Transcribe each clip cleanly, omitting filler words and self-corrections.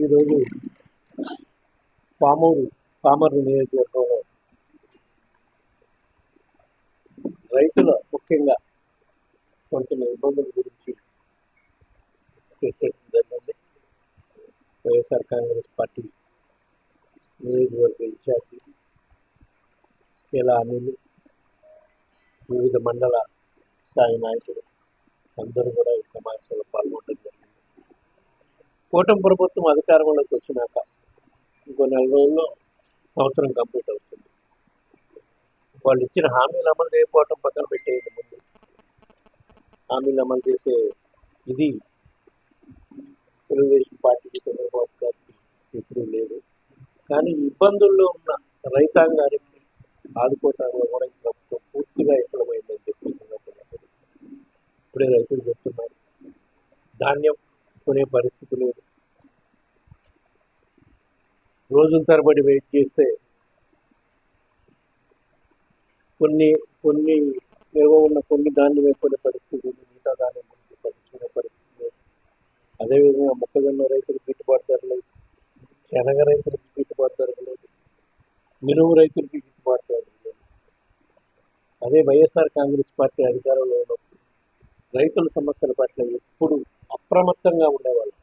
ఈరోజు పామరు నియోజకవర్గంలో రైతుల ముఖ్యంగా కొంచెం ఇబ్బందుల గురించి చర్చించడం జరిగింది. వైఎస్ఆర్ కాంగ్రెస్ పార్టీ నియోజకవర్గ ఇన్ఛార్జి అనిల్, వివిధ మండల స్థాయి నాయకులు అందరూ కూడా ఈ సమావేశంలో పాల్గొనడం జరిగింది. కూటమి ప్రభుత్వం అధికారంలోకి వచ్చినాక ఇంకో నెల రోజుల్లో సంవత్సరం కంప్లీట్ అవుతుంది. వాళ్ళు ఇచ్చిన హామీలు అమలు చేయకపోవటం పక్కన పెట్టేది, ముందు హామీలు అమలు చేసే ఇది తెలుగుదేశం పార్టీకి, చంద్రబాబు గారికి ఎప్పుడూ లేదు. కానీ ఇబ్బందుల్లో ఉన్న రైతాంగానికి ఆదుకోవటంలో కూడా ఈ ప్రభుత్వం పూర్తిగా విఫలమైందని చెప్పేసి ఇప్పుడే రైతులు చెప్తున్నారు. ధాన్యం కొనే పరిస్థితి లేదు. రోజుల తరబడి వెయిట్ చేస్తే కొన్ని నిల్వ ఉన్న కొన్ని ధాన్యం కొనే పరిస్థితి ఉంది, మిగతా ధాన్యం పట్టించుకునే పరిస్థితి లేదు. అదేవిధంగా మొక్కజొన్న రైతులకు గిట్టుబాటు ధర లేదు, శనగ రైతులకు గిట్టుబాటు ధర లేదు, మినుము రైతులకి గిట్టుబాటు ధర లేదు. అదే వైఎస్ఆర్ కాంగ్రెస్ పార్టీ అధికారంలో ఉన్నప్పుడు రైతుల సమస్యల పట్ల ఎప్పుడు అప్రమత్తంగా ఉండేవాళ్ళు.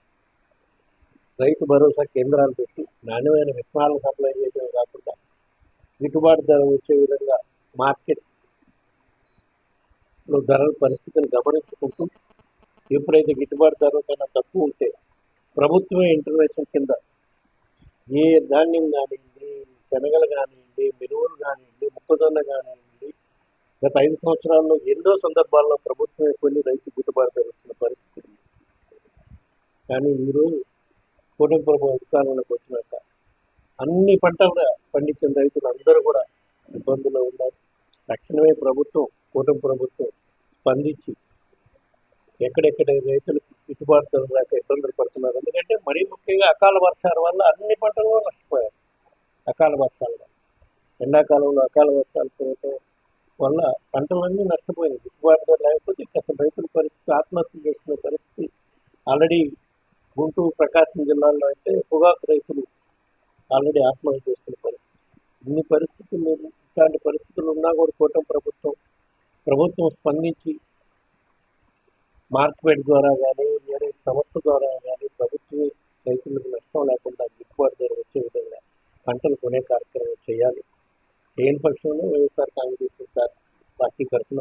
రైతు భరోసా కేంద్రాలు పెట్టి నాణ్యమైన విత్తనాలను సప్లై చేయడమే కాకుండా గిట్టుబాటు ధర వచ్చే విధంగా మార్కెట్లో ధరల పరిస్థితిని గమనించుకుంటూ ఎప్పుడైతే గిట్టుబాటు ధర కన్నా తక్కువ ఉంటే ప్రభుత్వమే ఇంటర్వెన్షన్ కింద ఏ ధాన్యం కానివ్వండి, శనగలు కానివ్వండి, మినువులు కానివ్వండి, మొక్కజొన్న కానివ్వండి, గత 5 సంవత్సరాల్లో ఎన్నో సందర్భాల్లో ప్రభుత్వమే కొన్ని రైతు గిట్టుబాటు ధర వచ్చిన పరిస్థితి. కానీ ఈరోజు కూటమి ప్రభుత్వం అధికారంలోకి వచ్చినాక అన్ని పంటలు పండించిన రైతులు అందరూ కూడా ఇబ్బందుల్లో ఉన్నారు. తక్షణమే కూటమి ప్రభుత్వం స్పందించి ఎక్కడెక్కడ రైతులకు గిట్టుబాటు ధర రాక ఇబ్బందులు పడుతున్నారు. ఎందుకంటే మరీ ముఖ్యంగా అకాల వర్షాల వల్ల అన్ని పంటలు నష్టపోయారు. అకాల వర్షాల వల్ల, ఎండాకాలంలో అకాల వర్షాలు కురవటం వల్ల పంటలన్నీ నష్టపోయినాయి. గిట్టుబాటు ధర లేకపోతే అసలు రైతుల పరిస్థితి ఆత్మహత్య చేసుకునే పరిస్థితి ఆల్రెడీ గుంటూరు, ప్రకాశం జిల్లాల్లో అయితే పొగాకు రైతులు ఆల్రెడీ ఆత్మహత్య చేసుకునే పరిస్థితి. ఇన్ని పరిస్థితులు, ఇట్లాంటి పరిస్థితులు ఉన్నా కూడా కూటమి ప్రభుత్వం స్పందించి మార్కెట్ ద్వారా కానీ వేరే సంస్థ ద్వారా కానీ ప్రభుత్వమే రైతులకు నష్టం లేకుండా గిట్టుబాటు ధర వచ్చే విధంగా పంటలు కొనే కార్యక్రమం చేయాలి. చేయని పక్షంలో వైఎస్ఆర్ కాంగ్రెస్ పార్టీ తరఫున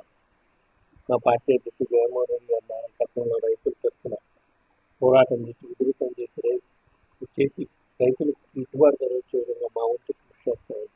మా పార్టీ అధ్యక్షుడు జగన్మోహన్ రెడ్డి గారి నాయకత్వంలో రైతుల తరఫున పోరాటం చేసి ఉధృతం చేసి రైతులకు గిట్టుబాటు ధర వచ్చే విధంగా మా వంతు కృషి చేస్తామని